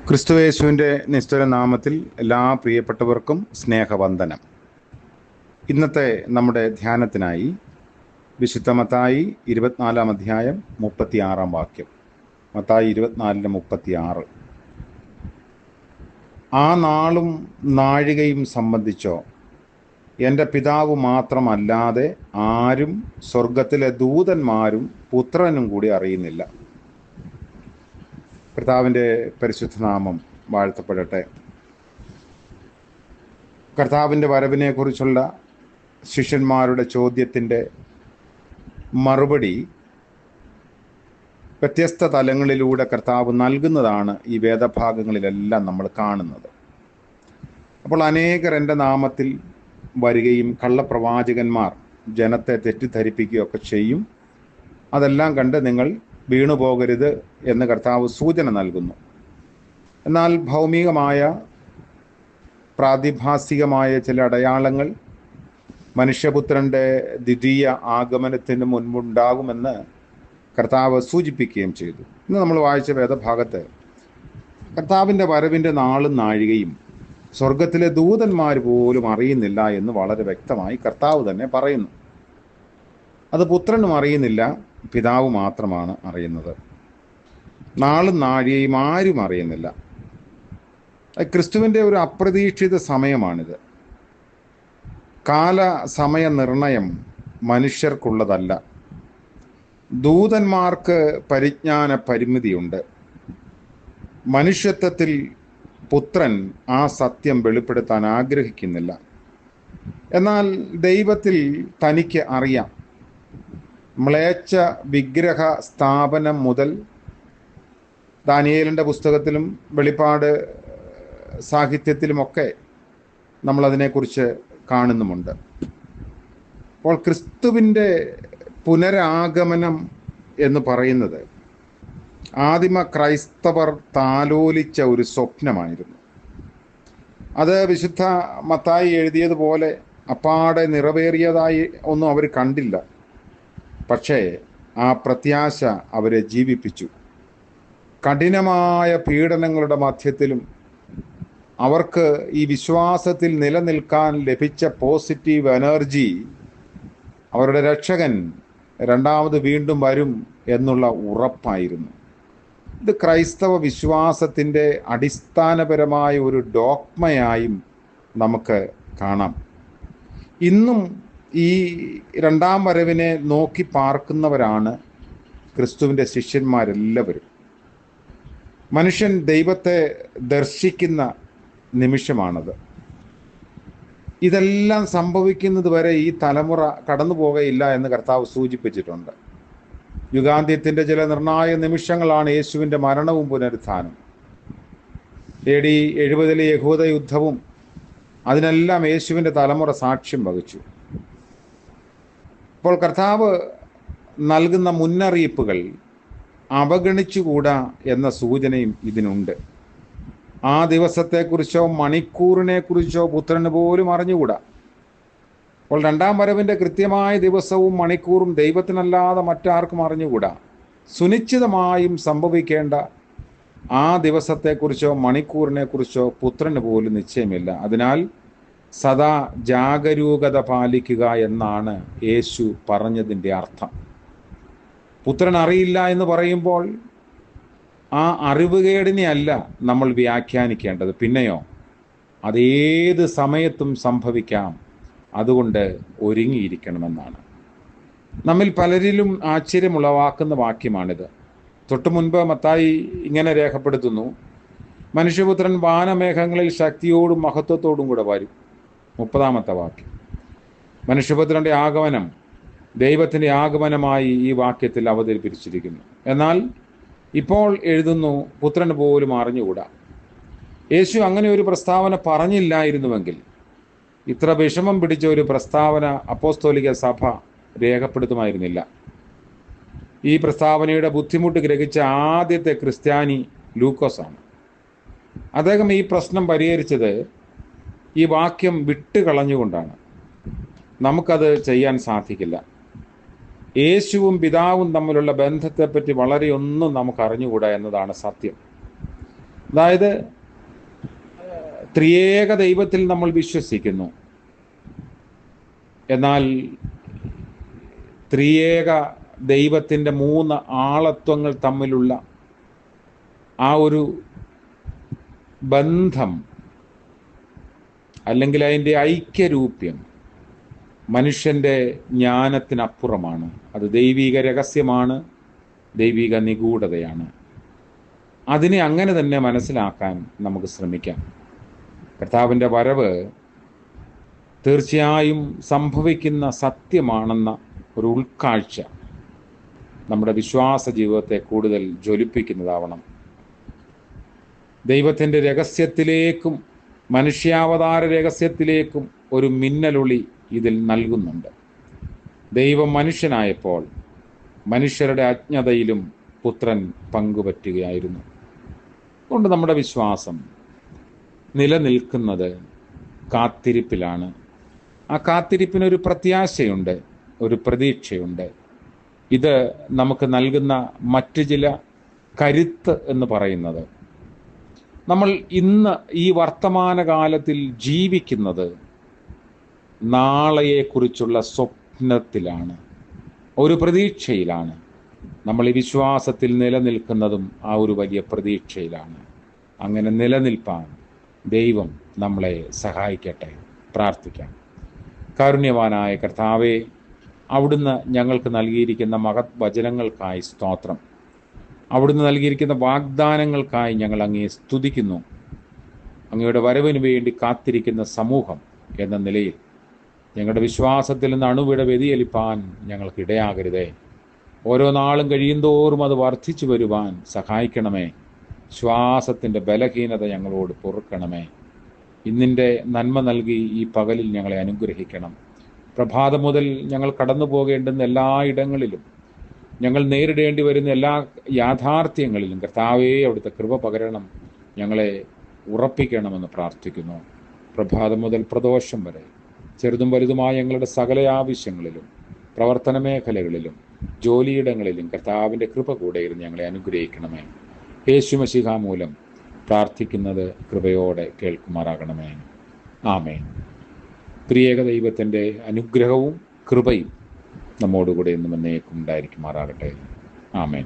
ക്രിസ്തുയേശുവിൻ്റെ നിസ്തുല നാമത്തിൽ എല്ലാ പ്രിയപ്പെട്ടവർക്കും സ്നേഹവന്ദനം. ഇന്നത്തെ നമ്മുടെ ധ്യാനത്തിനായി വിശുദ്ധ മത്തായി 24 അധ്യായം 36 വാക്യം. മത്തായി 24:36. ആ നാളും നാഴികയും സംബന്ധിച്ചോ എൻ്റെ പിതാവ് മാത്രമല്ലാതെ ആരും സ്വർഗത്തിലെ ദൂതന്മാരും പുത്രനും കൂടി അറിയുന്നില്ല. കർത്താവിൻ്റെ പരിശുദ്ധ നാമം വാഴ്ത്തപ്പെടട്ടെ. കർത്താവിൻ്റെ വരവിനെക്കുറിച്ചുള്ള ശിഷ്യന്മാരുടെ ചോദ്യത്തിൻ്റെ മറുപടി വ്യത്യസ്ത തലങ്ങളിലൂടെ കർത്താവ് നൽകുന്നതാണ് ഈ വേദഭാഗങ്ങളിലെല്ലാം നമ്മൾ കാണുന്നത്. അപ്പോൾ അനേകർ എൻ്റെ നാമത്തിൽ വരികയും കള്ളപ്രവാചകന്മാർ ജനത്തെ തെറ്റിദ്ധരിപ്പിക്കുകയൊക്കെ ചെയ്യും. അതെല്ലാം കണ്ട് നിങ്ങൾ വീണുപോകരുത് എന്ന് കർത്താവ് സൂചന നൽകുന്നു. എന്നാൽ ഭൗമികമായ പ്രാതിഭാസികമായ ചില അടയാളങ്ങൾ മനുഷ്യപുത്രൻ്റെ ദ്വിതീയ ആഗമനത്തിന് മുൻപുണ്ടാകുമെന്ന് കർത്താവ് സൂചിപ്പിക്കുകയും ചെയ്തു. ഇന്ന് നമ്മൾ വായിച്ച വേദഭാഗത്ത് കർത്താവിൻ്റെ വരവിൻ്റെ നാളും നാഴികയും സ്വർഗത്തിലെ ദൂതന്മാർ പോലും അറിയുന്നില്ല എന്ന് വളരെ വ്യക്തമായി കർത്താവ് തന്നെ പറയുന്നു. അത് പുത്രനും അറിയുന്നില്ല, പിതാവ് മാത്രമാണ് അറിയുന്നത്. നാളും നാഴികയും ആരും അറിയുന്നില്ല. ക്രിസ്തുവിൻ്റെ ഒരു അപ്രതീക്ഷിത സമയമാണിത്. സമയ നിർണയം മനുഷ്യർക്കുള്ളതല്ല. ദൂതന്മാർക്ക് പരിജ്ഞാന പരിമിതിയുണ്ട്. മനുഷ്യത്വത്തിൽ പുത്രൻ ആ സത്യം വെളിപ്പെടുത്താൻ ആഗ്രഹിക്കുന്നില്ല. എന്നാൽ ദൈവത്തിൽ തനിക്ക് അറിയാം. മ്ലേച്ഛ വിഗ്രഹ സ്ഥാപനം മുതൽ ദാനിയേലിൻ്റെ പുസ്തകത്തിലും വെളിപ്പാട് സാഹിത്യത്തിലുമൊക്കെ നമ്മളതിനെക്കുറിച്ച് കാണുന്നുമുണ്ട്. അപ്പോൾ ക്രിസ്തുവിൻ്റെ പുനരാഗമനം എന്ന് പറയുന്നത് ആദിമ ക്രൈസ്തവർ താലോലിച്ച ഒരു സ്വപ്നമായിരുന്നു. അത് വിശുദ്ധ മത്തായി എഴുതിയതുപോലെ അപ്പാടെ നിറവേറിയതായി ഒന്നും അവർ കണ്ടില്ല. പക്ഷേ ആ പ്രത്യാശ അവരെ ജീവിപ്പിച്ചു. കഠിനമായ പീഡനങ്ങളുടെ മധ്യത്തിലും അവർക്ക് ഈ വിശ്വാസത്തിൽ നിലനിൽക്കാൻ ലഭിച്ച പോസിറ്റീവ് എനർജി അവരുടെ രക്ഷകൻ രണ്ടാമത് വീണ്ടും വരും എന്നുള്ള ഉറപ്പായിരുന്നു. ഇത് ക്രൈസ്തവ വിശ്വാസത്തിൻ്റെ അടിസ്ഥാനപരമായ ഒരു ഡോക്മയായും നമുക്ക് കാണാം. ഇന്നും ഈ രണ്ടാം വരവിനെ നോക്കി പാർക്കുന്നവരാണ് ക്രിസ്തുവിൻ്റെ ശിഷ്യന്മാരെല്ലാവരും. മനുഷ്യൻ ദൈവത്തെ ദർശിക്കുന്ന നിമിഷമാണത്. ഇതെല്ലാം സംഭവിക്കുന്നത് വരെ ഈ തലമുറ കടന്നു പോകയില്ല എന്ന് കർത്താവ് സൂചിപ്പിച്ചിട്ടുണ്ട്. യുഗാന്ത്യത്തിൻ്റെ ചില നിർണായക നിമിഷങ്ങളാണ് യേശുവിൻ്റെ മരണവും പുനരുത്ഥാനം. AD 70 യഹൂദ യുദ്ധവും അതിനെല്ലാം യേശുവിൻ്റെ തലമുറ സാക്ഷ്യം വഹിച്ചു. അപ്പോൾ കർത്താവ് നൽകുന്ന മുന്നറിയിപ്പുകൾ അവഗണിച്ചുകൂടാ എന്ന സൂചനയും ഇതിനുണ്ട്. ആ ദിവസത്തെക്കുറിച്ചോ മണിക്കൂറിനെക്കുറിച്ചോ പുത്രന് പോലും അറിഞ്ഞുകൂടാ. അപ്പോൾ രണ്ടാം വരവിൻ്റെ കൃത്യമായ ദിവസവും മണിക്കൂറും ദൈവത്തിനല്ലാതെ മറ്റാർക്കും അറിഞ്ഞുകൂടാ. സുനിശ്ചിതമായും സംഭവിക്കേണ്ട ആ ദിവസത്തെക്കുറിച്ചോ മണിക്കൂറിനെക്കുറിച്ചോ പുത്രന് പോലും നിശ്ചയമില്ല. അതിനാൽ സദാ ജാഗരൂകത പാലിക്കുക എന്നാണ് യേശു പറഞ്ഞതിൻ്റെ അർത്ഥം. പുത്രൻ അറിയില്ല എന്ന് പറയുമ്പോൾ ആ അറിവുകേടിനെ അല്ല നമ്മൾ വ്യാഖ്യാനിക്കേണ്ടത്. പിന്നെയോ അതേത് സമയത്തും സംഭവിക്കാം. അതുകൊണ്ട് ഒരുങ്ങിയിരിക്കണമെന്നാണ്. നമ്മിൽ പലരിലും ആശ്ചര്യമുളവാക്കുന്ന വാക്യമാണിത്. തൊട്ടു മുൻപ് മത്തായി ഇങ്ങനെ രേഖപ്പെടുത്തുന്നു: മനുഷ്യപുത്രൻ വാനമേഘങ്ങളിൽ ശക്തിയോടും മഹത്വത്തോടും കൂടെ വരും. 30-ാമത്തെ വാക്യം. മനുഷ്യപുത്രൻ്റെ ആഗമനം ദൈവത്തിൻ്റെ ആഗമനമായി ഈ വാക്യത്തിൽ അവതരിപ്പിച്ചിരിക്കുന്നു. എന്നാൽ ഇപ്പോൾ എഴുതുന്നു പുത്രന് പോലും അറിഞ്ഞുകൂടാ. യേശു അങ്ങനെ ഒരു പ്രസ്താവന പറഞ്ഞില്ലായിരുന്നുവെങ്കിൽ ഇത്ര വിഷമം പിടിച്ച ഒരു പ്രസ്താവന അപ്പോസ്തോലിക സഭ രേഖപ്പെടുത്തുമായിരുന്നില്ല. ഈ പ്രസ്താവനയുടെ ബുദ്ധിമുട്ട് ഗ്രഹിച്ച ആദ്യത്തെ ക്രിസ്ത്യാനി ലൂക്കോസാണ്. അദ്ദേഹം ഈ പ്രശ്നം പരിഹരിച്ചത് ഈ വാക്യം വിട്ടുകളഞ്ഞുകൊണ്ടാണ്. നമുക്കത് ചെയ്യാൻ സാധിക്കില്ല. യേശുവും പിതാവും തമ്മിലുള്ള ബന്ധത്തെപ്പറ്റി വളരെയൊന്നും നമുക്ക് അറിഞ്ഞുകൂടാ എന്നതാണ് സത്യം. അതായത് ത്രിയേക ദൈവത്തിൽ നമ്മൾ വിശ്വസിക്കുന്നു. എന്നാൽ ത്രിയേക ദൈവത്തിൻ്റെ 3 ആളത്വങ്ങൾ തമ്മിലുള്ള ആ ഒരു ബന്ധം അല്ലെങ്കിൽ അതിൻ്റെ ഐക്യരൂപ്യം മനുഷ്യൻ്റെ ജ്ഞാനത്തിനപ്പുറമാണ്. അത് ദൈവിക രഹസ്യമാണ്, ദൈവിക നിഗൂഢതയാണ്. അതിനെ അങ്ങനെ തന്നെ മനസ്സിലാക്കാൻ നമുക്ക് ശ്രമിക്കാം. കർത്താവിൻ്റെ വരവ് തീർച്ചയായും സംഭവിക്കുന്ന സത്യമാണെന്ന ഒരു ഉൾക്കാഴ്ച നമ്മുടെ വിശ്വാസ ജീവിതത്തെ കൂടുതൽ ജ്വലിപ്പിക്കുന്നതാവണം. ദൈവത്തിൻ്റെ രഹസ്യത്തിലേക്കും മനുഷ്യാവതാര രഹസ്യത്തിലേക്കും ഒരു മിന്നലൊളി ഇതിൽ നൽകുന്നുണ്ട്. ദൈവം മനുഷ്യനായപ്പോൾ മനുഷ്യരുടെ അജ്ഞതയിലും പുത്രൻ പങ്കുപറ്റുകയായിരുന്നു. അതുകൊണ്ട് നമ്മുടെ വിശ്വാസം നിലനിൽക്കുന്നത് കാത്തിരിപ്പിലാണ്. ആ കാത്തിരിപ്പിനൊരു പ്രത്യാശയുണ്ട്, ഒരു പ്രതീക്ഷയുണ്ട്. ഇത് നമുക്ക് നൽകുന്ന മറ്റു ചില കരുത്ത് എന്ന് പറയുന്നത്, നമ്മൾ ഇന്ന് ഈ വർത്തമാനകാലത്തിൽ ജീവിക്കുന്നത് നാളെയെക്കുറിച്ചുള്ള സ്വപ്നത്തിലാണ്, ഒരു പ്രതീക്ഷയിലാണ്. നമ്മൾ ഈ വിശ്വാസത്തിൽ നിലനിൽക്കുന്നതും ആ ഒരു വലിയ പ്രതീക്ഷയിലാണ്. അങ്ങനെ നിലനിൽപ്പാൻ ദൈവം നമ്മളെ സഹായിക്കട്ടെ. പ്രാർത്ഥിക്കാം. കാരുണ്യവാനായ കർത്താവേ, അവിടുന്ന് ഞങ്ങൾക്ക് നൽകിയിരിക്കുന്ന മഹത് വചനങ്ങൾക്കായി സ്തോത്രം. അവിടുന്ന് നൽകിയിരിക്കുന്ന വാഗ്ദാനങ്ങൾക്കായി ഞങ്ങൾ അങ്ങയെ സ്തുതിക്കുന്നു. അങ്ങയുടെ വരവിന് വേണ്ടി കാത്തിരിക്കുന്ന സമൂഹം എന്ന നിലയിൽ ഞങ്ങളുടെ വിശ്വാസത്തിൽ നിന്ന് അണുവിട വ്യതിചലിപ്പാൻ ഞങ്ങൾക്കിടയാകരുതേ. ഓരോ നാളും കഴിയുന്തോറും അത് വർദ്ധിച്ചു വരുവാൻ സഹായിക്കണമേ. ശ്വാസത്തിൻ്റെ ബലഹീനത ഞങ്ങളോട് പൊറുക്കണമേ. ഇന്നിൻ്റെ നന്മ നൽകി ഈ പകലിൽ ഞങ്ങളെ അനുഗ്രഹിക്കണം. പ്രഭാതം മുതൽ ഞങ്ങൾ കടന്നു പോകേണ്ടുന്ന എല്ലാ ഇടങ്ങളിലും, ഞങ്ങൾ നേരിടേണ്ടി വരുന്ന എല്ലാ യാഥാർത്ഥ്യങ്ങളിലും കർത്താവേ അവിടുത്തെ കൃപ പകരണം, ഞങ്ങളെ ഉറപ്പിക്കണമെന്ന് പ്രാർത്ഥിക്കുന്നു. പ്രഭാതം മുതൽ പ്രദോഷം വരെ ചെറുതും വലുതുമായ ഞങ്ങളുടെ സകല ആവശ്യങ്ങളിലും, പ്രവർത്തന മേഖലകളിലും, ജോലിയിടങ്ങളിലും കർത്താവിൻ്റെ കൃപ കൂടെ ഇരുന്ന് ഞങ്ങളെ അനുഗ്രഹിക്കണമേ. യേശു മശീഹ മൂലം പ്രാർത്ഥിക്കുന്നത് കൃപയോടെ കേൾക്കുമാറാകണമേ. ആമേൻ. ത്രിയേക ദൈവത്തിൻ്റെ അനുഗ്രഹവും കൃപയും നമ്മോടുകൂടെ എന്നും എന്നേക്കും ഉണ്ടായിരിക്കുമാറാകട്ടെ. ആമേൻ.